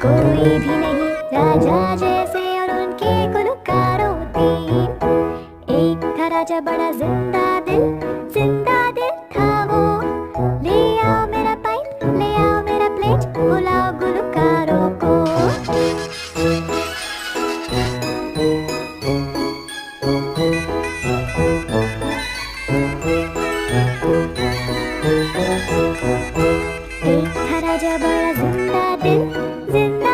कोई भी नहीं राजा जैसे और उनके गुलकारों तीन। एक था राजा बड़ा जिंदा दिल था वो। ले आओ मेरा पाइप, ले आओ मेरा प्लेट, बुलाओ गुलकारों को। एक था राजा बड़ा जिंदा